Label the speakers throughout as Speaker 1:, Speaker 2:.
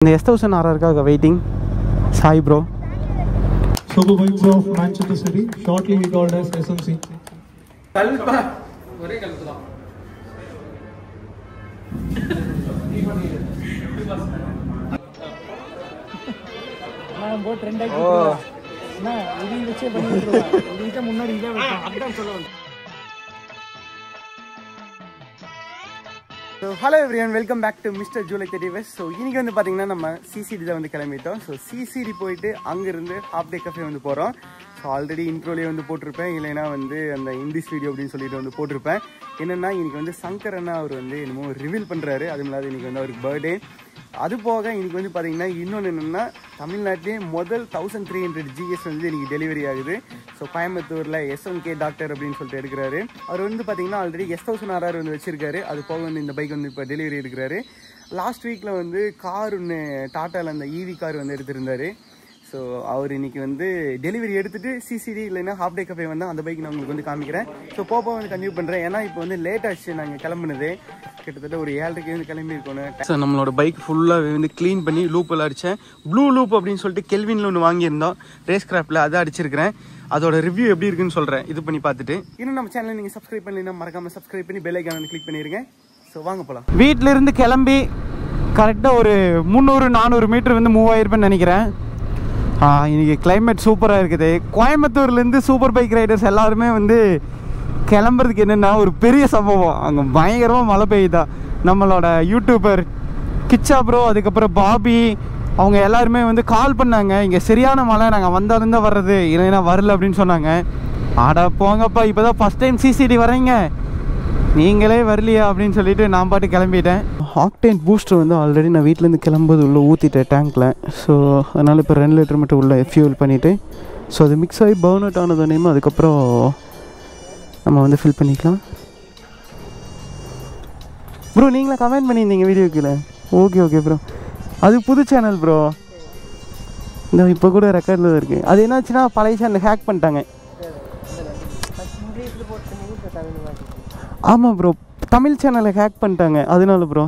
Speaker 1: இந்த S1000 RRக்காக waiting. Sai bro.
Speaker 2: Super Bikes of Manchester City, shortly called as SMC.
Speaker 3: கல்பா ஒரே கல்பு தான்.
Speaker 4: நான் போ ட்ரெண்ட் ஆகி போறேன். நான் இது வெச்சே பண்ணிடுறேன். இதுக்கு முன்னாடி இத வெச்சேன். அப்படிதான் சொல்லுவாங்க.
Speaker 1: So hello everyone, welcome back to mister July 31. So இன்றைக்கி வந்து பார்த்தீங்கன்னா நம்ம சிசிடி தான் வந்து கிளம்பிட்டோம். ஸோ சிசிடி போயிட்டு அங்கேருந்து ஹாஃப் டே கஃபே வந்து போகிறோம். ஸோ ஆல்ரெடி இன்ட்ரோலேயே வந்து போட்டிருப்பேன், இல்லைன்னா வந்து அந்த இந்திஸ் வீடியோ அப்படின்னு சொல்லிட்டு வந்து போட்டிருப்பேன். என்னென்னா இன்றைக்கி வந்து சங்கர் அண்ணா அவர் வந்து என்னமோ ரிவீல் பண்ணுறாரு. அதுவும் இல்லாத இன்றைக்கி வந்து அவருக்கு பர்த்டே. அது போக இன்றைக்கி வந்து பார்த்தீங்கன்னா இன்னொன்று என்னென்னா தமிழ்நாட்டிலே முதல் 1300 GS வந்து இன்றைக்கி டெலிவரி ஆகுது. ஸோ கோயம்புத்தூரில் S1K டாக்டர் அப்படின்னு சொல்லிட்டு எடுக்கிறாரு. அவர் வந்து பார்த்தீங்கன்னா ஆல்ரெடி S1000 RR வந்து வச்சிருக்காரு. அது போக வந்து இந்த பைக் வந்து இப்போ டெலிவரி எடுக்கிறாரு. லாஸ்ட் வீக்கில் வந்து கார் ஒன்று டாட்டாவில் அந்த EV கார் வந்து எடுத்திருந்தார். ஸோ அவர் இன்றைக்கி வந்து டெலிவரி எடுத்துகிட்டு சிசிடி இல்லைன்னா ஹாஃப் டே கஃபே வந்து அந்த பைக் நான் உங்களுக்கு வந்து காமிக்கிறேன். ஸோ போப்போ வந்து கன்டினியூ பண்ணுறேன். ஏன்னா இப்போ வந்து லேட் ஆச்சு நாங்கள் கிளம்புனது. கிட்டத்தட்ட ஒரு 7:30 வந்து கிளம்பியிருக்கோம். சார் நம்மளோட பைக் ஃபுல்லாக வந்து க்ளீன் பண்ணி லூப்பெல்லாம் அடித்தேன். ப்ளூ லூப் அப்படின்னு சொல்லிட்டு கெல்வினில் ஒன்று வாங்கியிருந்தோம் ரேஸ் கிராஃப்டில், அதை அடிச்சிருக்கிறேன். அதோட ரிவ்யூ எப்படி இருக்குன்னு சொல்கிறேன் இது பண்ணி பார்த்துட்டு. இன்னும் நம்ம சேனலை நீங்கள் சப்ஸ்கிரைப் பண்ணலைன்னா மறக்காமல் சப்ஸ்கிரைப் பண்ணி பெல் ஐக்கான் வந்து கிளிக் பண்ணிடுங்க. ஸோ வாங்க போகலாம். வீட்டிலேருந்து கிளம்பி கரெக்டாக ஒரு 300-400 மீட்டர் வந்து மூவ் ஆகிருப்பேன்னு நினைக்கிறேன். இன்றைக்கி கிளைமேட் சூப்பராக இருக்குது. கோயம்புத்தூர்லேருந்து சூப்பர் பைக் ரைடர்ஸ் எல்லாருமே வந்து கிளம்புறதுக்கு என்னென்னா ஒரு பெரிய சம்பவம். அங்கே பயங்கரமாக மழை பெய்யுதா. நம்மளோட யூடியூபர் கிச்சா ப்ரோ, அதுக்கப்புறம் பாபி, அவங்க எல்லாருமே வந்து கால் பண்ணாங்க. இங்கே சரியான மழை, நாங்கள் வந்தாலும் தான் வர்றது, இல்லைன்னா வரல அப்படின்னு சொன்னாங்க. ஆடா போங்கப்பா, இப்போ தான் ஃபஸ்ட் டைம் சிசிடி வரீங்க, நீங்களே வரலையா அப்படின்னு சொல்லிட்டு நான் பாட்டு கிளம்பிட்டேன். ஆக்டேன் பூஸ்டர் வந்து ஆல்ரெடி நான் வீட்டிலேருந்து கிளம்பும்போது உள்ளே ஊற்றிட்டேன் டேங்க்கில். ஸோ அதனால் இப்போ 2 லிட்டர் மட்டும் உள்ளே ஃபியூல் பண்ணிவிட்டு, ஸோ அது மிக்ஸ் ஆகி பர்ன் அவுட் ஆனதுனேமா அதுக்கப்புறம் நம்ம வந்து ஃபில் பண்ணிக்கலாம். ப்ரோ நீங்களே கமெண்ட் பண்ணியிருந்தீங்க வீடியோக்கில். ஓகே ஓகே ப்ரோ, அது புது சேனல் ப்ரோ. இந்த இப்போ கூட ரெக்கார்டில் தான் இருக்குது. அது என்னாச்சுன்னா பழைய சேனல் ஹேக் பண்ணிட்டாங்க. ஆமாம் ப்ரோ, தமிழ் சேனலை ஹேக் பண்ணிட்டாங்க. அதனால ப்ரோ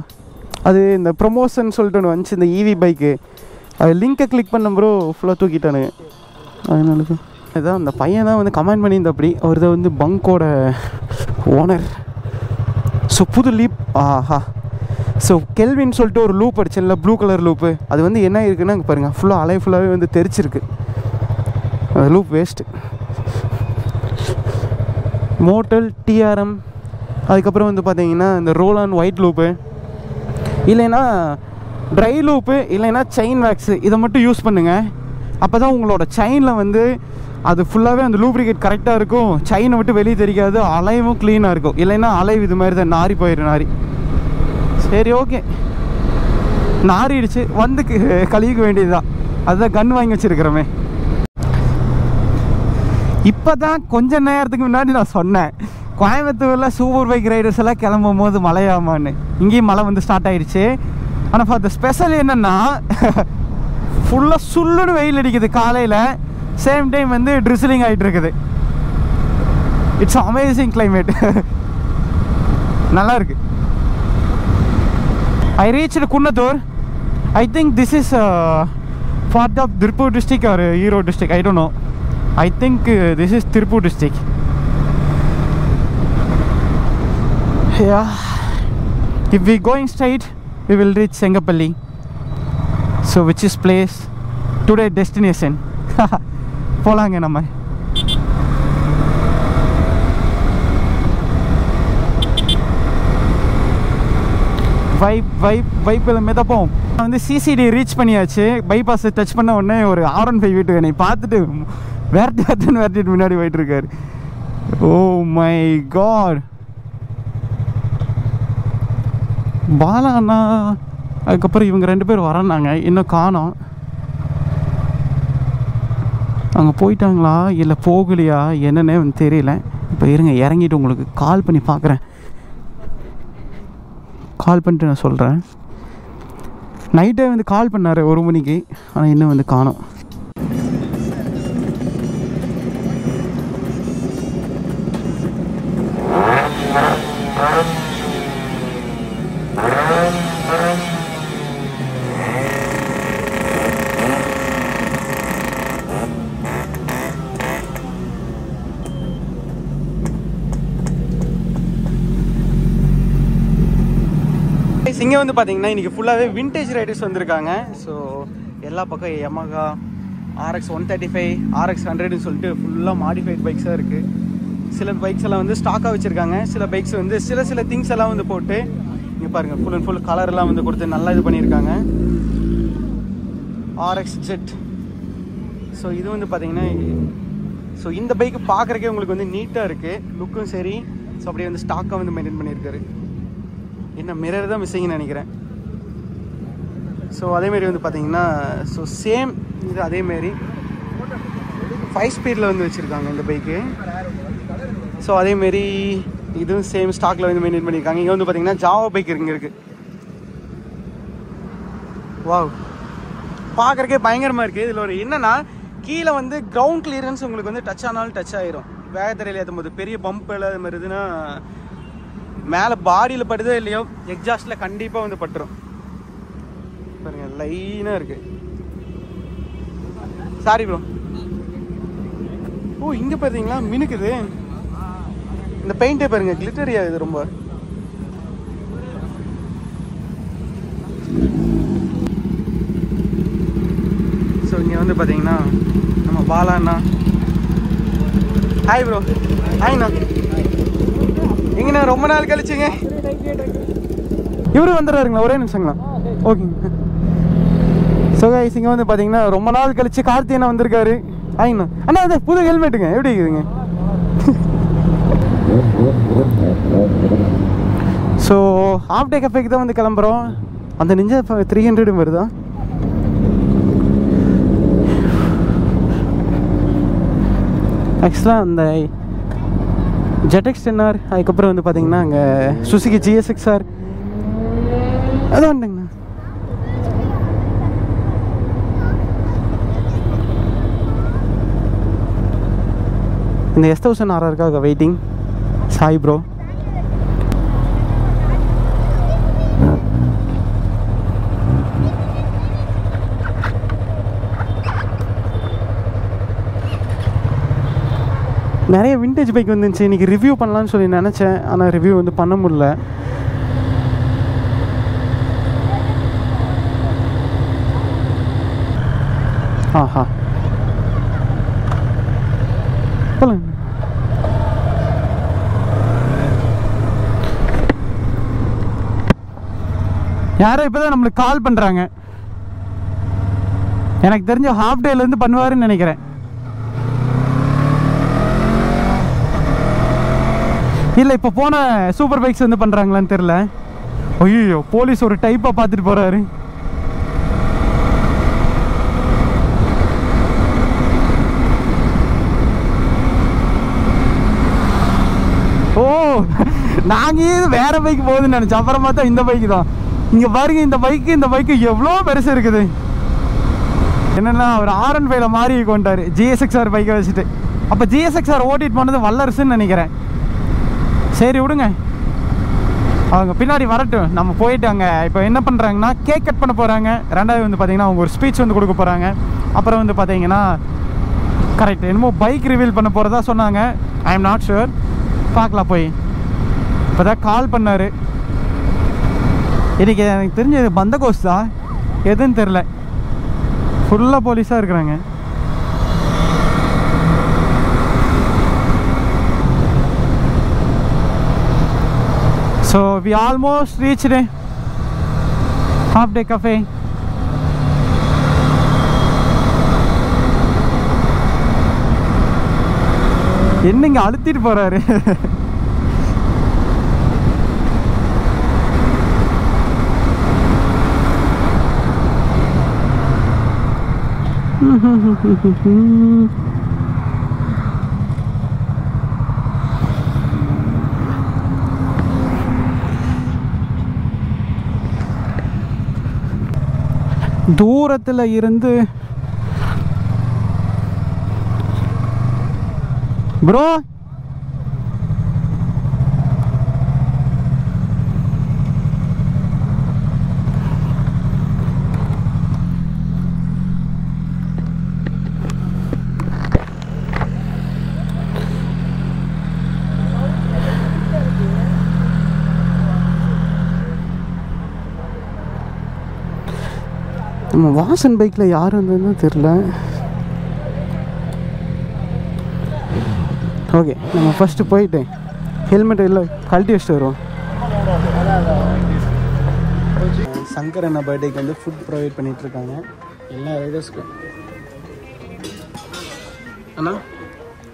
Speaker 1: அது இந்த ப்ரொமோஷன் சொல்லிட்டு ஒன்று வந்துச்சு, இந்த EV பைக்கு. அது லிங்க்கை கிளிக் பண்ண ப்ரோ ஃபுல்லாக தூக்கிட்டானுங்க. அதனால ப்ரோ அதுதான் அந்த பையன் தான் வந்து கமெண்ட் பண்ணியிருந்த. அப்படி அவர் தான் வந்து பங்கோட ஓனர். ஸோ புது லீப், ஆஹா. ஸோ கெல்வின் சொல்லிட்டு ஒரு லூப் அடிச்சேன்ல, ப்ளூ கலர் லூப்பு. அது வந்து என்ன இருக்குன்னா அங்கே பாருங்கள், ஃபுல்லாக அலை ஃபுல்லாகவே வந்து தெரிச்சிருக்கு. அந்த லூப் வேஸ்ட்டு. மோட்டல் TRM, அதுக்கப்புறம் வந்து பார்த்தீங்கன்னா இந்த ரோல் ஆன் ஒயிட் லூப்பு, இல்லைன்னா ட்ரை லூப்பு, இல்லைன்னா செயின் வேக்ஸு, இதை மட்டும் யூஸ் பண்ணுங்கள். அப்போ தான் உங்களோட செயினில் வந்து அது ஃபுல்லாகவே அந்த லூப்ரிகேட் கரெக்டாக இருக்கும். செயினை விட்டு வெளியே தெரியாது, அலைவும் க்ளீனாக இருக்கும். இல்லைன்னா அலைவு இது மாதிரி தான் நாரி போயிடும். நாரி சரி ஓகே, நாரிடுச்சு, வந்து கழுவிக்க வேண்டியது தான். அதுதான் கன் வாங்கி வச்சுருக்கிறோமே. இப்போ தான் கொஞ்ச நேரத்துக்கு முன்னாடி நான் சொன்னேன், கோயம்புத்தூரில் சூப்பர் பைக் ரைடர்ஸ் எல்லாம் கிளம்பும் போது மழையாமான்னு. இங்கேயும் மழை வந்து ஸ்டார்ட் ஆகிடுச்சு. ஆனால் ஃபார் த ஸ்பெஷல் என்னென்னா ஃபுல்லாக சுள்ளுன்னு வெயில் அடிக்குது காலையில், சேம் டைம் வந்து ட்ரிஸ்லிங் ஆகிட்டு இருக்குது. It's amazing climate. நல்லா இருக்கு. I reached Kunnathur. I think this is part of Tiruppur district or Erode district, I don't know. I think this is Tirupur district. Yeah, if we going straight we will reach Sengapalli, so which is place today destination. போலாங்க நம்ம. Vibe மெதப்போம். நான் வந்து CCTV reach பண்ணியாச்சு. Bypass touch பண்ண உடனே ஒரு R15 வீட்டு என்னை பார்த்துட்டு விரட்டிட்டு முன்னாடி போயிட்டு இருக்காரு. ஓ மை காட், பாலா அண்ணா. அதுக்கப்புறம் இவங்க 2 பேர் வரனாங்க, இன்னும் காணோம். அங்கே போயிட்டாங்களா இல்லை போகலையா என்னன்னே வந்து தெரியல. இப்போ இருங்க, இறங்கிட்டு உங்களுக்கு கால் பண்ணி பார்க்குறேன். கால் பண்ணிட்டு நான் சொல்கிறேன். நைட்டே வந்து கால் பண்ணார் 1 மணிக்கு, ஆனால் இன்னும் வந்து காணோம். வந்து பார்த்தீங்கன்னா இன்றைக்கி ஃபுல்லாகவே விண்டேஜ் ரைடர்ஸ் வந்திருக்காங்க. ஸோ எல்லா பக்கம் Yamaha RX 135 RX 100ன்னு சொல்லிட்டு ஃபுல்லாக மாடிஃபைட் பைக்ஸாக இருக்குது. சில பைக்ஸ் எல்லாம் வந்து ஸ்டாக்காக வச்சுருக்காங்க. சில பைக்ஸ் வந்து சில திங்ஸ் எல்லாம் வந்து போட்டு இங்கே பாருங்கள் ஃபுல் அண்ட் ஃபுல் கலர்லாம் வந்து கொடுத்து நல்லா இது பண்ணியிருக்காங்க. RX Jet. ஸோ இது வந்து பார்த்தீங்கன்னா ஸோ இந்த பைக்கு பார்க்குறக்கே உங்களுக்கு வந்து நீட்டாக இருக்குது, லுக்கும் சரி. ஸோ அப்படியே வந்து ஸ்டாக்காக வந்து மெயின்டைன் பண்ணியிருக்காரு. என்ன மிரர் தான் மிஸ்ஸிங்னு நினைக்கிறேன். ஸோ அதேமாரி வந்து பார்த்தீங்கன்னா ஸோ சேம் இது அதேமாரி 5 ஸ்பீடில் வந்து வச்சுருக்காங்க இந்த பைக்கு. ஸோ அதேமாரி இதுவும் சேம் ஸ்டாக்கில் வந்து மெயின்டைன் பண்ணியிருக்காங்க. இங்கே வந்து பார்த்தீங்கன்னா ஜாவா பைக் இங்கே இருக்குது. வாவ், பார்க்குறக்கே பயங்கரமாக இருக்குது. இதில் ஒரு என்னென்னா கீழே வந்து கிரவுண்ட் கிளியரன்ஸ் உங்களுக்கு வந்து டச் ஆனாலும் டச் ஆகிரும். வேகத்தரையில் ஏற்றும் போது பெரிய பம்ப் அது மாதிரி இதுன்னா மேலே பாடியில் படுதோ இல்லையோ எக்ஸாஸ்டில் கண்டிப்பாக வந்து பட்டுரும். பாருங்க லைனாக இருக்குது. Sorry bro. ஓ இங்கே பார்த்தீங்களா மினுக்குது. இந்த பெயிண்டே பாருங்க கிளிட்டரி ஆகுது ரொம்ப. ஸோ இங்கே வந்து பார்த்தீங்கன்னா நம்ம பாலாண்ணா. Hi bro. ஹாய்ண்ணா. எங்கண்ணா ரொம்ப நாள் கழிச்சுங்க. இவரு வந்துடுறாருங்களா? ஒரே நிமிஷங்களா? ஓகேங்க. ஸோ கைஸ் இங்கே வந்து பார்த்தீங்கன்னா ரொம்ப நாள் கழிச்சு கார்த்தி அண்ணா வந்திருக்காரு. ஹாய்ண்ணா. அண்ணா அது புது ஹெல்மெட்டுங்க எப்படி இருக்குதுங்க? ஸோ ஹாஃப் டே கஃபேக்கு தான் வந்து கிளம்புறோம். அந்த நிஞ்சா 300 வருதா? ஆக்சுவலாக அந்த ZX 10R அதுக்கப்புறம் வந்து பார்த்தீங்கன்னா அங்கே சுசுகி GSX-R அது வந்துங்கண்ணா. இந்த S1000 RRக்காக வெயிட்டிங். சாய் ப்ரோ. நிறைய விண்டேஜ் பைக் வந்துருந்துச்சு. இன்றைக்கி ரிவ்யூ பண்ணலான்னு சொல்லி நினச்சேன், ஆனால் ரிவ்யூ வந்து பண்ண முடியல. ஆஹா போலாம். யாரோ இப்போதான் நம்மளுக்கு கால் பண்ணுறாங்க. எனக்கு தெரிஞ்ச ஹாஃப் டேலேருந்து பண்ணுவாருன்னு நினைக்கிறேன். இல்லை இப்போ போன சூப்பர் பைக்ஸ் வந்து பண்ணுறாங்களான்னு தெரில. ஐயோ போலீஸ் ஒரு டைப்பாக பார்த்துட்டு போகிறாரு. ஓ நாங்கள் வேற பைக் போகுதுன்னு நினச்சோம். அப்புறம் பார்த்தா இந்த பைக்கு தான். இங்கே பாருங்க இந்த பைக்கு எவ்வளோ பெருசு இருக்குது. என்னென்னா ஒரு R15 மாறி கொண்டாரு GSX-R பைக்கை வச்சுட்டு. அப்போ GSX-R ஓட்டிட்டு போனது வல்லரசுன்னு நினைக்கிறேன். சரி விடுங்க, அவங்க பின்னாடி வரட்டும். நம்ம போயிட்டு அங்கே இப்போ என்ன பண்ணுறாங்கன்னா கேக் கட் பண்ண போகிறாங்க. ரெண்டாவது வந்து பார்த்தீங்கன்னா அவங்க ஒரு ஸ்பீச் வந்து கொடுக்க போகிறாங்க. அப்புறம் வந்து பார்த்தீங்கன்னா கரெக்ட் என்னமோ பைக் ரிவீல் பண்ண போகிறதா சொன்னாங்க. ஐ எம் நாட் ஷுர், பார்க்கலாம் போய். இப்போ தான் கால் பண்ணார். இன்றைக்கி எனக்கு தெரிஞ்சது பந்தகோஸ் தான், எதுன்னு தெரில. ஃபுல்லாக போலீஸாக இருக்கிறாங்க. So we almost reached half day cafe. என்னங்க அழுத்திட்டு போறாரு. தூரத்தில் இருந்து ப்ரோ நம்ம வாசன் பைக்கில் யார் வந்ததுன்னு தெரில. ஓகே, நம்ம ஃபஸ்ட்டு போயிட்டு ஹெல்மெட் இல்லை கழட்டி வச்சுட்டு வருவோம். சங்கர் அண்ணா பர்த்டேக்கு வந்து ஃபுட் ப்ரொவைட் பண்ணிகிட்ருக்காங்க எல்லா ரைடர்ஸ்க்கும். அண்ணா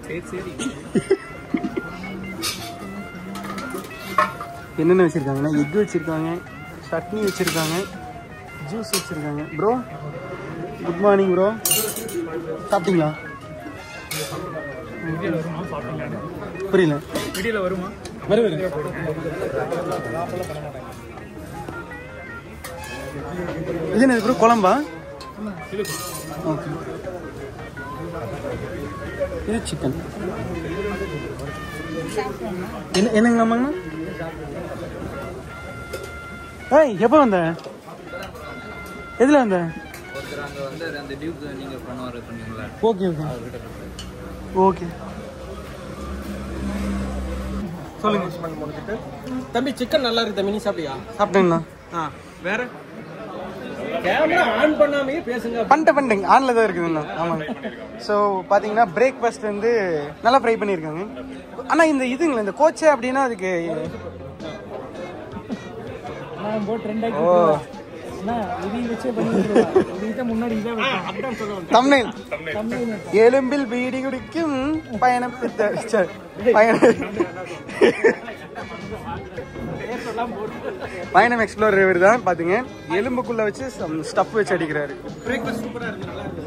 Speaker 3: சரி
Speaker 1: என்னென்ன வச்சுருக்காங்கன்னா எக் வச்சுருக்காங்க, சட்னி வச்சுருக்காங்க, ஜூஸ் வச்சுருக்காங்க. ப்ரோ குட் மார்னிங் ப்ரோ, சாப்பிட்டீங்களா? புரியல.
Speaker 3: வீடியோவில் வருமா?
Speaker 1: வருவேன். இது என்ன ப்ரோ, குழம்பா? ஓகே, இது சிக்கன். என்னங்கம்மாங்கண்ணா? ஏய், எப்போ வந்த? எதில் வந்த? ஓகே ஓகே ஓகே, சொல்லுங்க.
Speaker 3: தம்பி சிக்கன் நல்லா இருக்கு தம்பி, நீ சாப்பிட்டியா?
Speaker 1: சாப்பிட்டேங்கண்ணா.
Speaker 3: வேற கேமரா ஆன் பண்ணாமே பேசுங்க.
Speaker 1: பண்ணிட்டேங்க, ஆன்ல தான் இருக்குதுண்ணா. ஆமாங்க. ஸோ பார்த்தீங்கன்னா பிரேக்ஃபாஸ்ட் வந்து நல்லா ஃப்ரை பண்ணியிருக்காங்க. ஆனால் இந்த இதுங்களா இந்த கோச்சை அப்படின்னா அதுக்கு
Speaker 4: நான் போட்டு ரெண்டாக்கி இதையும் வச்சே பண்ணிடுவேன். இதுக்கிட்ட முன்னாடி இதை வைப்பேன்.
Speaker 1: தமிழ் எலும்பில் பீடி குடிக்கும் பயணம் பயணம் எக்ஸ்ப்ளோர் இவர் தான் பாத்துங்க. எலும்புக்குள்ள வச்சு ஸ்டஃப் வச்சு அடிக்கிறாரு.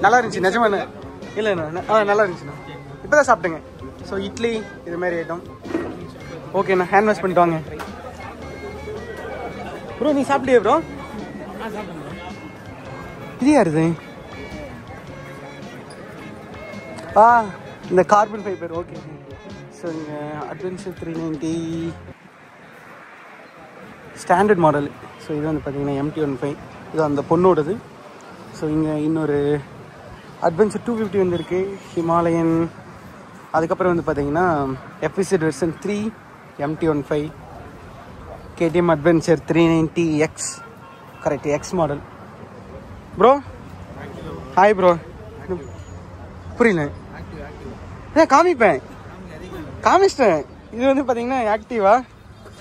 Speaker 1: நல்லா இருந்துச்சு நிஜமா. இல்லை நல்லா இருந்துச்சுண்ணா. இப்போதான் சாப்பிட்டுங்க. ஸோ இட்லி இது மாதிரி ஐட்டம். ஓகேண்ணா, ஹேண்ட் வாஷ் பண்ணிட்டு வாங்க ப்ரோ. நீ சாப்பிட்டியா ப்ரோ? இது யாருது? இந்த கார்பன் ஃபைபர். ஓகே, ஸோ இங்கே அட்வென்ச்சர் 390 ஸ்டாண்டர்ட் மாடல். ஸோ இது வந்து பார்த்தீங்கன்னா MT-15, இது அந்த பொண்ணோடது. ஸோ இங்கே இன்னொரு அட்வென்ச்சர் 250 வந்துருக்கு, ஹிமாலயன். அதுக்கப்புறம் வந்து பார்த்தீங்கன்னா FZ version 3 MT-15, KTM adventure 390X, correct X model. Bro hi bro. புரியல. காமிப்பேன், காமிச்சிட்டேன். இது வந்து பார்த்தீங்கன்னா ஆக்டிவா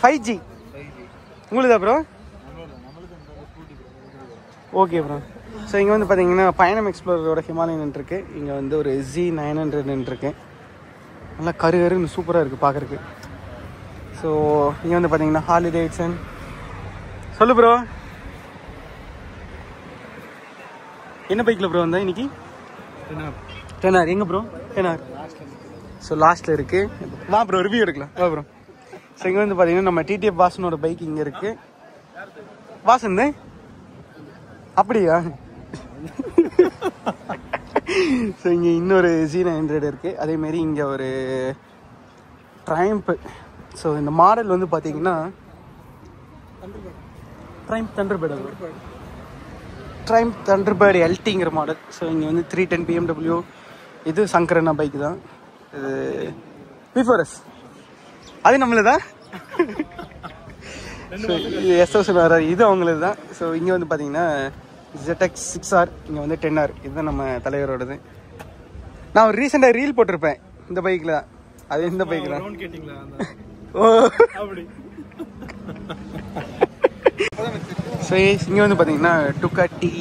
Speaker 1: 5G உங்களுதா ப்ரோ? Okay bro. ஸோ இங்கே வந்து பார்த்தீங்கன்னா பயணம் எக்ஸ்ப்ளோரோட ஹிமாலயன் இருக்குது. இங்கே வந்து ஒரு Z900 இருக்குது. நல்லா கருன்னு சூப்பராக இருக்குது பார்க்குறக்கு. ஸோ இங்கே வந்து பார்த்தீங்கன்னா ஹார்லி டேவிட்சன். சொல்லு ப்ரோ, என்ன பைக்கில் ப்ரோ வந்தா இன்னைக்கு? 10R. எங்கே ப்ரோ? 10R. ஸோ லாஸ்ட்டில் இருக்குது. வா ப்ரோ, ரிவ்யூ எடுக்கலாம். வா ப்ரோ. ஸோ இங்கே வந்து பார்த்தீங்கன்னா நம்ம TTF வாசனோட பைக் இங்கே இருக்குது. வாசன் அப்படியா? ஸோ இங்கே இன்னொரு Z900 இருக்குது. அதேமாரி இங்கே ஒரு ட்ரைம்ப். ஸோ இந்த மாடல் வந்து பார்த்தீங்கன்னா ட்ரைம்ப் தண்டர்பேர்ட் LTங்கிற மாடல். ஸோ இங்கே வந்து 310 BMW. இது சங்கரண்ணா பைக்கு தான். இது V4S, அது நம்மளுதான். ஸோ இது S1000R, இது அவங்களது தான். ஸோ இங்கே வந்து பார்த்தீங்கன்னா ZX 6R, இங்கே வந்து 10R. இதுதான் நம்ம தலைவரோடது. நான் ஒரு ரீசெண்டாக ரீல் போட்டிருப்பேன் இந்த பைக்கில் தான். அது இந்த பைக்கு தான். ஓ ஸோ இங்கே வந்து பார்த்தீங்கன்னா டுக்காட்டி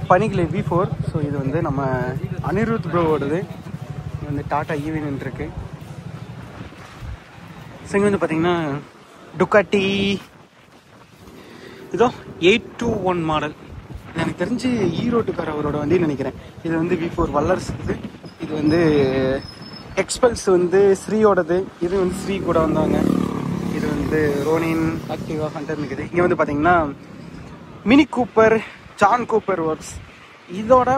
Speaker 1: பனிக்கிளை V4. ஸோ இது வந்து நம்ம அனிருத் ப்ரோவோடது. இங்கே வந்து டாடா ஈவின் இருக்கு. ஸோ இங்கே வந்து பார்த்தீங்கன்னா டுக்காட்டி இதோ 821 மாடல். எனக்கு தெரிஞ்சு ஈரோட்டுக்கார அவரோட வண்டின்னு நினைக்கிறேன். இது வந்து V4 வல்லர்ஸ். இது வந்து எக்ஸ்பல்ஸ் வந்து ஸ்ரீயோடது. இது வந்து ஸ்ரீ கூட வந்தாங்க. இது வந்து ரோனின் ஆக்டிவா ஹண்டர் இருக்குது. இங்கே வந்து பார்த்தீங்கன்னா mini Cooper, John Cooper works. இதோட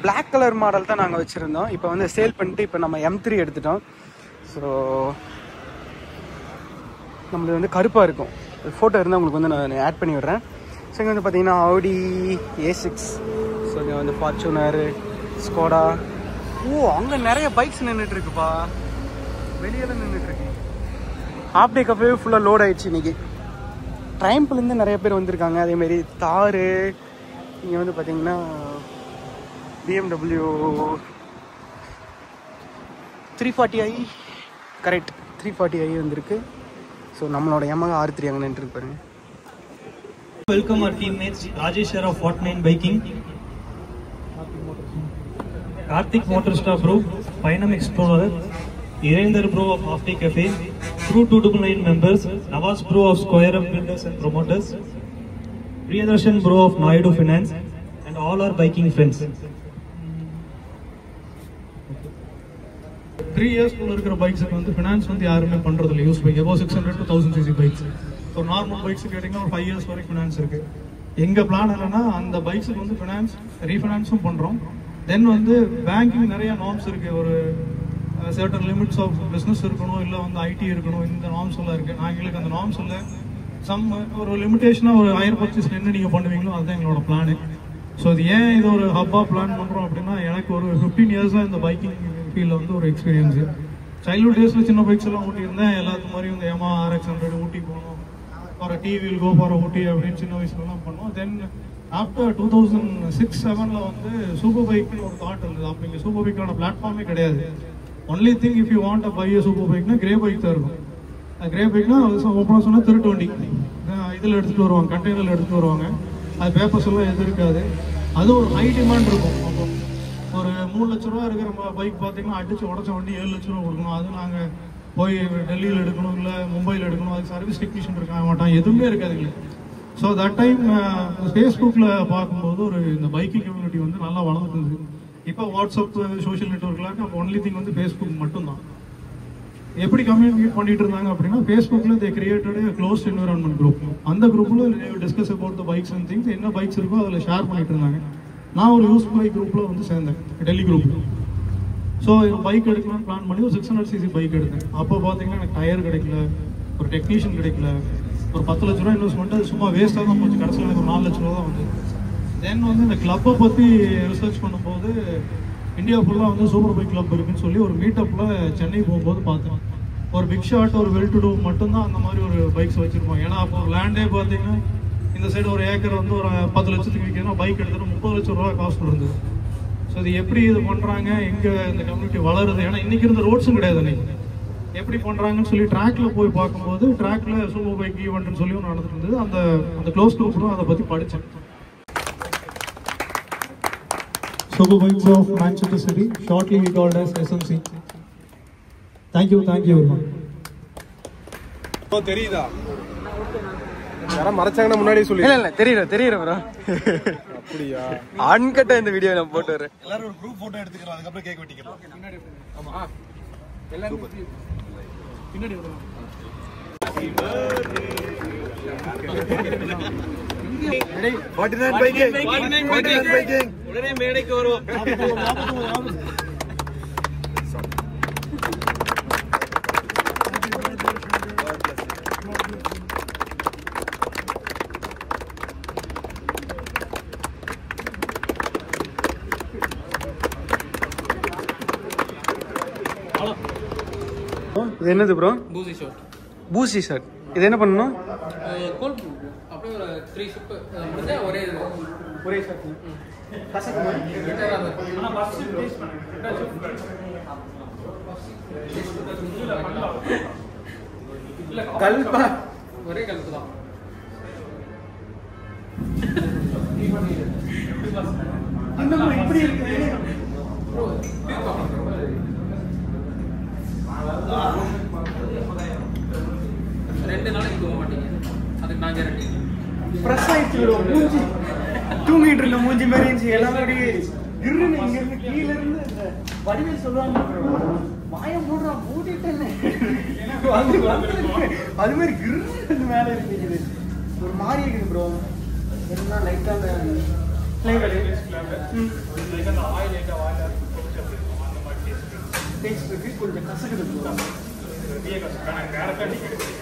Speaker 1: பிளாக் கலர் மாடல் தான் நாங்கள் வச்சுருந்தோம். இப்போ வந்து சேல் பண்ணிட்டு இப்போ நம்ம M3 எடுத்துட்டோம். ஸோ நம்மளுக்கு வந்து கருப்பாக இருக்கும். ஃபோட்டோ இருந்தால் உங்களுக்கு வந்து நான் ஆட் பண்ணி விட்றேன். ஸோ இங்கே வந்து பார்த்தீங்கன்னா Audi A6. ஸோ இங்கே வந்து ஃபார்ச்சுனர், ஸ்கோடா. ஓ, அங்கே நிறைய பைக்ஸ் நின்றுட்டு இருக்குப்பா, வெளியெல்லாம் நின்றுட்டுருக்கு. ஹாஃப் டே கஃபே ஃபுல்லாக லோட் ஆகிடுச்சு இன்றைக்கி. ட்ரைம்ப்லேருந்து நிறைய பேர் வந்திருக்காங்க. அதேமாரி தார், இங்கே வந்து பார்த்தீங்கன்னா BMW 340i கரெக்ட் 340i வந்திருக்கு. ஸோ நம்மளோட Yamaha R3 அங்கே நின்றுருக்கு பாருங்க.
Speaker 2: Welcome our teammates Rajesh sir of Fortnite Biking, Karthik Motorstar bro, Painam Explorer, Irender bro of Half-Day Cafe, Crew 299 members, Nawaz bro of Square Up Builders and Promoters, Priyadarshan bro of Naidu Finance, and all our biking friends. 3 years குள்ள இருக்கிற பைக்ஸ்க்கு வந்து finance வந்து யாருமே பண்றது இல்ல. Use bike above 600 to 1000 cc bikes. So normal bikes கேட்டிங்கன்னா ஒரு 5 years வரைக்கும் ஃபினான்ஸ் இருக்கு. எங்கள் பிளான் என்னன்னா அந்த பைக்ஸுக்கு வந்து ஃபினான்ஸ் ரீஃபினான்ஸும் பண்ணுறோம். தென் வந்து பேங்கிங் நிறைய நார்ம்ஸ் இருக்கு. ஒரு சர்டன் லிமிட்ஸ் ஆஃப் பிஸ்னஸ் இருக்கணும், இல்லை வந்து ஐடி இருக்கணும், இந்த நார்ம்ஸ் எல்லாம் இருக்கு. எங்களுக்கு அந்த நார்ம்ஸ் இல்லை சம் ஒரு லிமிடேஷனாக ஒரு ஹையர் பர்ச்சேஸ்ல என்ன நீங்கள் பண்ணுவீங்களோ அதுதான் எங்களோட பிளானு. ஸோ இது ஏன் இது ஒரு ஹப்பாக பிளான் பண்ணுறோம் அப்படின்னா எனக்கு ஒரு 15 years இந்த பைக்கிங் ஃபீல்டில் வந்து ஒரு எக்ஸ்பீரியன்ஸு. சைல்ட்ஹுட் டேஸில் சின்ன பைக்ஸ் எல்லாம் ஓட்டியிருந்தேன். எல்லாத்து மாதிரியும் இந்த Yamaha RX100 ஊட்டி போகணும், ஒரு டிவியில் கோ ஃபார் ஊட்டி அப்படின்னு சின்ன வயசுலலாம் பண்ணோம். தென் ஆஃப்டர் 2006-07 வந்து சூப்பர் பைக்னு ஒரு தாட் இருந்தது. அப்போ இங்கே சூப்பர் பைக்கான பிளாட்ஃபார்மே கிடையாது. Only thing if you want a buy a super பைக்னா கிரே பைக் தான் இருக்கும். கிரே பைக்னா ஓப்பனாக சொன்னால் 320 இதில் எடுத்துகிட்டு வருவாங்க, கண்டெய்னரில் எடுத்துகிட்டு வருவாங்க. அது பேப்பர்ஸ் எல்லாம் எது இருக்காது. அது ஒரு ஹை டிமாண்ட் இருக்கும். அப்போ ஒரு 3 லட்ச ரூபா இருக்கிற பைக் பார்த்தீங்கன்னா அடிச்சு உடச்ச வண்டி 7 லட்ச ரூபா கொடுக்கணும். அது நாங்கள் போய் டெல்லியில் எடுக்கணும், இல்லை மும்பையில் எடுக்கணும். அதுக்கு சர்வீஸ் டெக்னீஷியன் இருக்க மாட்டான், எதுவுமே இருக்காதுங்க. ஸோ தட் டைம் ஃபேஸ்புக்கில் பார்க்கும்போது ஒரு இந்த பைக்கிங் கம்யூனிட்டி வந்து நல்லா வளர்ந்துட்டு இருந்துச்சு. இப்போ வாட்ஸ்அப் சோஷியல் நெட்ஒர்க்லாம் அப்போ ஒன்லி திங் வந்து ஃபேஸ்புக் மட்டும்தான். எப்படி கம்யூனிகேட் பண்ணிட்டு இருந்தாங்க அப்படின்னா ஃபேஸ்புக்கில் they created close environment group. அந்த குரூப்பில் discuss about the bikes and things, என்ன பைக்ஸ் இருக்கோ அதில் ஷேர் பண்ணிட்டு இருந்தாங்க. நான் ஒரு யூஸ் பைக் குரூப்பில் வந்து சேர்ந்தேன், டெல்லி குரூப்பில். ஸோ பைக் எடுக்கலாம்னு பிளான் பண்ணி ஒரு 600 cc பைக் எடுத்தேன். அப்போ பார்த்தீங்கன்னா எனக்கு டயர் கிடைக்கல, ஒரு டெக்னீஷியன் கிடைக்கல, ஒரு 10 லட்ச ரூபா இன்வெஸ்ட்மெண்ட் அது சும்மா வேஸ்ட்டாக தான் போச்சு. கடைசியில் எனக்கு ஒரு 4 லட்ச ரூபா தான் வந்து. தென் வந்து இந்த கிளப்பை பற்றி ரிசர்ச் பண்ணும்போது இந்தியா ஃபுல்லாக வந்து சூப்பர் பைக் கிளப் இருக்குன்னு சொல்லி ஒரு மீட்டப்பில் சென்னை போகும்போது பார்த்தேன். ஒரு பிக் ஷாட், ஒரு வெல் டு டூ மட்டும்தான் அந்த மாதிரி ஒரு பைக்ஸ் வச்சுருப்போம். ஏன்னா அப்போ ஒரு லேண்டே பார்த்தீங்கன்னா இந்த சைடு ஒரு ஏக்கர் வந்து ஒரு 10 லட்சத்துக்கு விற்கணும், பைக் எடுத்துகிட்டு 30 லட்ச ரூபா காஸ்ட் இருந்தது. ஸோ இது எப்படி இது பண்ணுறாங்க, எங்கே இந்த கம்யூனிட்டி வளருது, ஏன்னா இன்றைக்கி இருந்த ரோட்ஸும் கிடையாது. அன்றைக்கி எப்படி பண்ணுறாங்கன்னு சொல்லி ட்ராக்ல போய் பார்க்கும்போது ட்ராக்ல சூப்பர் பைக் ஈவெண்ட்னு சொல்லி ஒன்று நடந்துட்டு இருந்தது. அந்த க்ளோஸ் குரூப்ஸும் அதை பற்றி படித்தேன்.
Speaker 5: Super Bikes of Manchester City, shortly we called as SMC. Thank you very much.
Speaker 3: தெரியுதா? யாரா மறைச்சாங்கன்னா முன்னாடியே சொல்லி.
Speaker 1: இல்ல தெரியல ப்ரோ.
Speaker 3: அப்படியா?
Speaker 1: அன்கட்ட இந்த வீடியோ நான் போட்டு வரேன்.
Speaker 3: எல்லாரும் ஒரு குரூப் போட்டோ எடுத்துக்கிறோம், அதுக்கப்புறம் கேக் வெட்டிக்கலாம். பின்னாடி ஆமா எல்லாரும் பின்னாடி வருவாங்க. உடனே மேடைக்கு வருவோம்.
Speaker 1: இது என்னது ப்ரோ?
Speaker 3: பூசி ஷாட்.
Speaker 1: பூசி ஷர்ட். இது என்ன பண்ணணும்?
Speaker 3: கோல் அப்படியே ஒரு 3 ஷிப் முடிஞ்சா ஒரே ஷாட்.
Speaker 1: கல்பா
Speaker 3: ஒரே கல்பு தான்.
Speaker 1: இப்படி இருக்கு.
Speaker 3: 2 நாளைக்கு தூங்க மாட்டீங்க, அதுக்கு நான் கேரண்டி.
Speaker 1: பிரஸ் ஆயிடுச்சு மூஞ்சி, தூங்கிட்டு இருந்த மூஞ்சி மாதிரி இருந்துச்சு. எல்லாரும் இருன்னு இங்க இருந்து கீழ இருந்து வடிவேல் சொல்லுவாங்க, வாயம் மூடுறா மூடிட்டேன்னு, அது மாதிரி கிருன்னு மேல இருக்குது. ஒரு மாதிரி இருக்குது ப்ரோ. என்ன லைட்டா கொஞ்சம் கசக்குது ப்ரோ.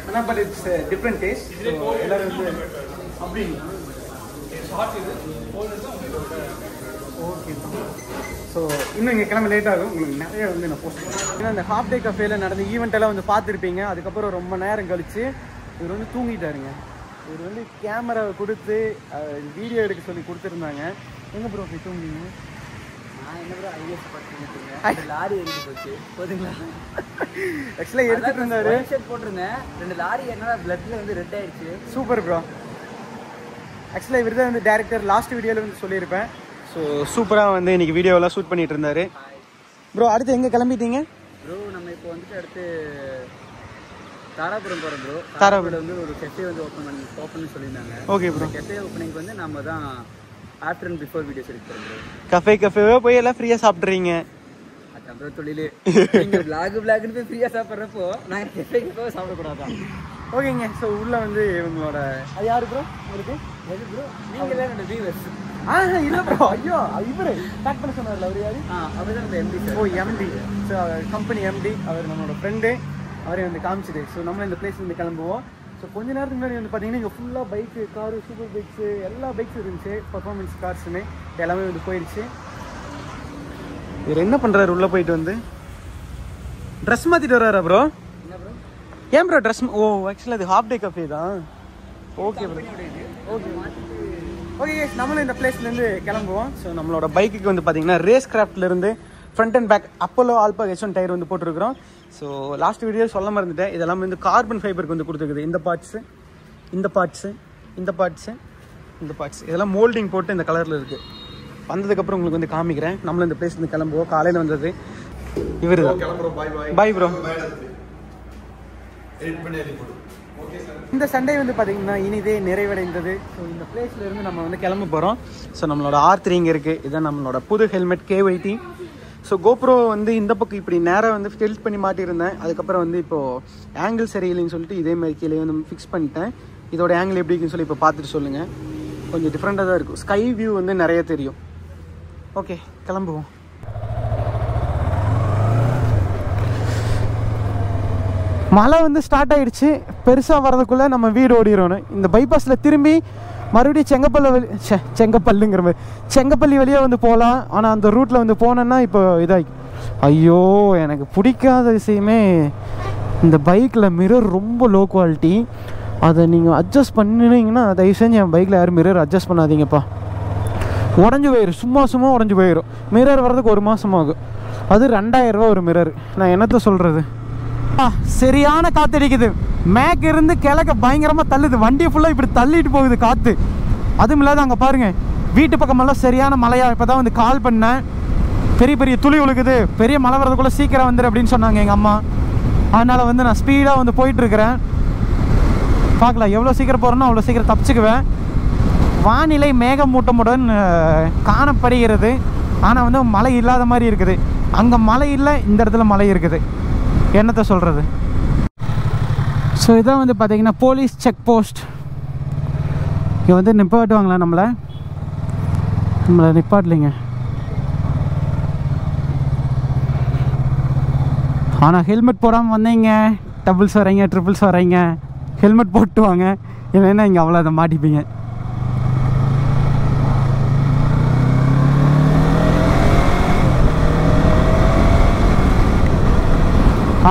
Speaker 1: ஆனால் பட் இட்ஸ் டிஃப்ரெண்ட் டேஸ்ட். எல்லாரும் வந்து அப்படி ஓகே. ஸோ இன்னும் இங்கே கிளம்ப லேட் ஆகும். உங்களுக்கு நிறைய வந்து நான் போஸ்ட் பண்ணுவேன். ஏன்னா இந்த ஹாஃப் டே கஃபேல நடந்த ஈவெண்ட் எல்லாம் வந்து பார்த்துருப்பீங்க. அதுக்கப்புறம் ரொம்ப நேரம் கழிச்சு இவர் வந்து தூங்கிட்டாருங்க. இவர் வந்து கேமராவை கொடுத்து வீடியோ எடுக்க சொல்லி கொடுத்துருந்தாங்க. எங்கே ப்ரோ போய் தூங்குறீங்க?
Speaker 6: நான் என்ன ப்ரோ ஐஎஸ் பார்த்துட்டு லாரி எரிஞ்சு போச்சு போதுங்களா.
Speaker 1: ஆக்சுவலாக எடுத்துகிட்டு இருந்தாரு.
Speaker 6: ஷர்ட் போட்டிருந்தேன், 2 லாரி என்னடா பிளட்ல வந்து ரெட் ஆயிடுச்சு.
Speaker 1: Super bro. ஆக்சுவலாக இவர் தான் வந்து டேரக்டர். லாஸ்ட் வீடியோவில் வந்து சொல்லியிருப்பேன். ஸோ சூப்பராக வந்து இன்றைக்கி வீடியோவெல்லாம் ஷூட் பண்ணிட்டு இருந்தாரு. ப்ரோ அடுத்து எங்கே கிளம்பிட்டீங்க?
Speaker 6: ப்ரோ நம்ம இப்போ வந்துட்டு அடுத்து தாராபுரம் போகிறோம் ப்ரோ.
Speaker 1: தாராபுரம்
Speaker 6: வந்து ஒரு கெஃபே வந்து ஓப்பன் சொல்லியிருந்தாங்க.
Speaker 1: Okay bro.
Speaker 6: கெஃபே ஓப்பனிங் வந்து நம்ம தான் ஆஃப்டர் அண்ட் பிஃபோர் வீடியோஸ் எடுக்கிறோம் ப்ரோ.
Speaker 1: கஃபேவே போய் எல்லாம் ஃப்ரீயாக சாப்பிட்றீங்க.
Speaker 6: அதான் ப்ரோ தொழிலே. நீங்கள் விளாக்னு போய் ஃப்ரீயாக சாப்பிட்றப்போ நாங்கள் கெஃபேக்கு போய் சாப்பிடக்கூடாதான்.
Speaker 1: ஓகேங்க. ஸோ உள்ளே வந்து இவங்களோட அது யார் ப்ரோ உங்களுக்கு?
Speaker 6: எது ப்ரோ? நீங்கள் தான் என்னோட வியூவர்ஸ்.
Speaker 1: இல்லை ப்ரோ. ஐயோ இவர் பேக் பண்ண சொன்னார்ல அவர் யார்?
Speaker 6: அவர் தான் நம்ம எம்டி சார்.
Speaker 1: ஓ எம்டி. So company MD. அவர் நம்மளோட ஃப்ரெண்டு. அவரே வந்து காமிச்சிட்டு. ஸோ நம்மளும் இந்த பிளேஸ் வந்து கிளம்புவோம். ஸோ கொஞ்ச நேரத்துக்கு முன்னாடி வந்து பார்த்தீங்கன்னா இங்கே ஃபுல்லாக பைக்கு, காரு, சூப்பர் பைக்ஸு எல்லா பைக்ஸும் இருந்துச்சு. பர்ஃபார்மன்ஸ் கார்ஸுமே எல்லாமே வந்து போயிடுச்சு. இவர் என்ன பண்ணுறாரு உள்ளே போயிட்டு வந்து? ட்ரெஸ் மாற்றிட்டு வர்றாரா ப்ரோ?
Speaker 6: என்ன ப்ரோ?
Speaker 1: ஏன் ப்ரோ ட்ரெஸ்? ஓ ஆக்சுவலாக அது ஹாஃப் டே கஃபே தான். Okay bro. ஓகே ஓகே நம்மளும் இந்த பிளேஸ்லேருந்து கிளம்புவோம். ஸோ நம்மளோட பைக்குக்கு வந்து பார்த்தீங்கன்னா ரேஸ் கிராஃப்ட்லேருந்து front and back Apollo Alpha H1 tyre வந்து போட்டிருக்கிறோம். ஸோ லாஸ்ட் வீடியோ சொல்ல மறந்துட்டேன். இதெல்லாம் வந்து கார்பன் ஃபைபருக்கு வந்து கொடுத்துருக்குது. இந்த பார்ட்ஸு, இந்த பார்ட்ஸு, இந்த பார்ட்ஸு, இந்த பார்ட்ஸ் இதெல்லாம் மோல்டிங் போட்டு இந்த கலரில் இருக்குது. வந்ததுக்கப்புறம் உங்களுக்கு வந்து காமிக்கிறேன். நம்மளும் இந்த பிளேஸ்லேருந்து கிளம்புவோம். காலையில் வந்தது இவர் தான். Bye bro. இந்த சண்டே வந்து பார்த்தீங்கன்னா இனிதே நிறைவடைந்தது. ஸோ இந்த பிளேஸ்ல இருந்து நம்ம வந்து கிளம்ப போகிறோம். ஸோ நம்மளோட R3 இங்கே இருக்குது. இதுதான் நம்மளோட புது ஹெல்மெட் KYT. ஸோ கோப்ரோ வந்து இந்த பக்கம் இப்படி நேராக வந்து டில்ட் பண்ணி மாட்டியிருந்தேன். அதுக்கப்புறம் வந்து இப்போது ஆங்கிள் சரியில்லைன்னு சொல்லிட்டு இதே மாதிரி கீழே வந்து ஃபிக்ஸ் பண்ணிட்டேன். இதோட ஆங்கிள் எப்படி இருக்குன்னு சொல்லி இப்போ பார்த்துட்டு சொல்லுங்கள். கொஞ்சம் டிஃப்ரெண்ட்டாக தான் இருக்கும். ஸ்கை வியூ வந்து நிறைய தெரியும். ஓகே கிளம்புவோம். மழை வந்து ஸ்டார்ட் ஆகிடுச்சு. பெருசாக வர்றதுக்குள்ளே நம்ம வீடு ஓடிடணும். இந்த பைபாஸில் திரும்பி மறுபடியும் செங்கப்பள்ளி வழியாக வந்து போகலாம். ஆனால் அந்த ரூட்டில் வந்து போனேன்னா இப்போ இதாகி ஐயோ எனக்கு பிடிக்காத விஷயமே இந்த பைக்கில் மிரர் ரொம்ப லோ குவாலிட்டி. அதை நீங்கள் அட்ஜஸ்ட் பண்ணினீங்கன்னா தயவு செஞ்சு என் பைக்கில் யாரும் மிரர் அட்ஜஸ்ட் பண்ணாதீங்கப்பா. உடஞ்சி போயிடும். சும்மா உடஞ்சி போயிடும். மிரர் வர்றதுக்கு 1 மாதம் ஆகும். அது 2000 ரூபா ஒரு மிரர். நான் என்னத்த சொல்கிறது. சரியான காற்று அடிக்குது. மேக் இருந்து கிழக்க பயங்கரமாக தள்ளுது. வண்டி ஃபுல்லாக இப்படி தள்ளிட்டு போகுது காற்று. அதுவும் இல்லாத அங்கே பாருங்கள் வீட்டு பக்கமெல்லாம் சரியான மழையாக. இப்போ தான் வந்து கால் பண்ணேன். பெரிய துளி உழுகுது. பெரிய மழை வர்றதுக்குள்ளே சீக்கிரம் வந்துடு அப்படின்னு சொன்னாங்க எங்கள் அம்மா. அதனால் வந்து நான் ஸ்பீடாக வந்து போயிட்டுருக்கிறேன். பார்க்கலாம் எவ்வளோ சீக்கிரம் போகிறேன்னா அவ்வளோ சீக்கிரம் தப்பிச்சுக்குவேன். வானிலை மேகமூட்டமுடன் காணப்படுகிறது. ஆனால் வந்து மழை இல்லாத மாதிரி இருக்குது. அங்கே மழை இல்லை, இந்த இடத்துல மழை இருக்குது. என்னத்தை சொல்கிறது. ஸோ இதான் வந்து பார்த்தீங்கன்னா போலீஸ் செக் போஸ்ட். இங்கே வந்து நிப்பாட்டுவாங்களா நம்மளை நிப்பாட்டலைங்க. ஆனால் ஹெல்மெட் போடாமல் வந்தீங்க டபுள்ஸ் வரீங்க, ட்ரிபிள்ஸ் வரீங்க, ஹெல்மெட் போட்டு வாங்க. இல்லைன்னா இங்கே அவ்வளோ அதை மாட்டிப்பீங்க.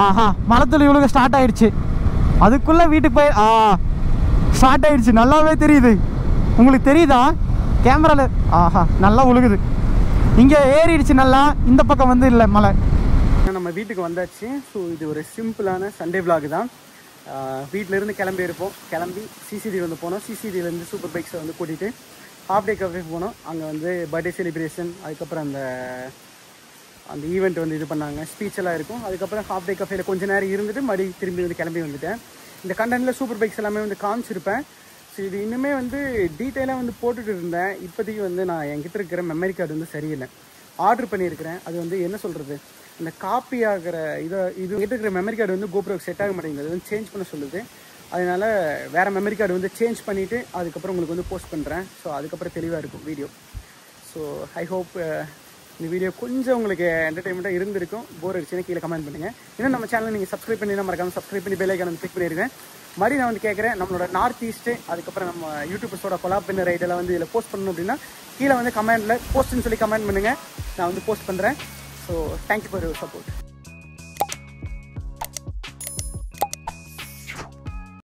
Speaker 1: ஆஹா மரத்துல இவ்வளோ ஸ்டார்ட் ஆயிடுச்சு. அதுக்குள்ளே வீட்டுக்கு போய் ஸ்டார்ட் ஆயிடுச்சு. நல்லாவே தெரியுது. உங்களுக்கு தெரியுதா கேமராவில்? ஆஹா நல்லா உழுகுது. இங்கே ஏறிடுச்சு நல்லா. இந்த பக்கம் வந்து இல்லை மழை. நம்ம வீட்டுக்கு வந்தாச்சு. ஸோ இது ஒரு சிம்பிளான சண்டே விளாக் தான். வீட்டிலேருந்து கிளம்பி சிசிடி வந்து போனோம். சிசிடியிலேருந்து சூப்பர் பைக்ஸை வந்து கூட்டிகிட்டு ஹாஃப் டே கஃபே போனோம். அங்கே வந்து பர்த்டே செலிப்ரேஷன், அதுக்கப்புறம் அந்த ஈவெண்ட் வந்து இது பண்ணாங்க. ஸ்பீச் எல்லாம் இருக்கும். அதுக்கப்புறம் ஹாஃப் டே கஃபேல கொஞ்சம் நேரம் இருந்துட்டு மறுபடியும் திரும்பி வந்து கிளம்பி வந்துட்டேன். இந்த கண்டென்ட்டில் சூப்பர் பைக்ஸ் எல்லாமே வந்து காமிச்சிருப்பேன். ஸோ இது இன்னுமே வந்து டீட்டெயிலாக வந்து போட்டுட்டு இருந்தேன். இப்போதைக்கு வந்து நான் என்கிட்ட இருக்கிற மெமரி கார்டு வந்து சரியில்லை. ஆர்டர் பண்ணியிருக்கிறேன். அது வந்து என்ன சொல்கிறது, இந்த காப்பி ஆகிற இது என்கிட்ட இருக்கிற மெமரி கார்டு வந்து கோப்ரோக்கு செட் ஆக மாட்டேங்குது. அது வந்து சேஞ்ச் பண்ண சொல்லுது. அதனால் வேறு மெமரி கார்டு வந்து சேஞ்ச் பண்ணிவிட்டு அதுக்கப்புறம் உங்களுக்கு வந்து போஸ்ட் பண்ணுறேன். ஸோ அதுக்கப்புறம் தெளிவாக இருக்கும் வீடியோ. ஸோ ஐ ஹோப் இந்த வீடியோ கொஞ்சம் உங்களுக்கு என்டர்டைன்மெண்ட்டாக இருந்திருக்கும். போர் அடிச்சுன்னா கீழே கமெண்ட் பண்ணுங்கள். இன்னும் நம்ம சேனலை நீங்கள் சப்ஸ்கிரைப் பண்ணி மறக்காமல் சப்ஸ்கிரைப் பண்ணி பெல் ஐகான் வந்து கிளிக் பண்ணியிருக்கேன். மறுபடியும் நான் வந்து கேட்குறேன், நம்மளோட நார்த் ஈஸ்ட்டு அதுக்கப்புறம் நம்ம யூடியூபர்ஸோட கொலாப் பண்ண ரைடெல்லாம் வந்து இதில் போஸ்ட் பண்ணணும் அப்படின்னா கீழே வந்து கமெண்ட்டில் போஸ்ட்னு சொல்லி கமெண்ட் பண்ணுங்கள். நான் வந்து போஸ்ட் பண்ணுறேன். So thank you for your support.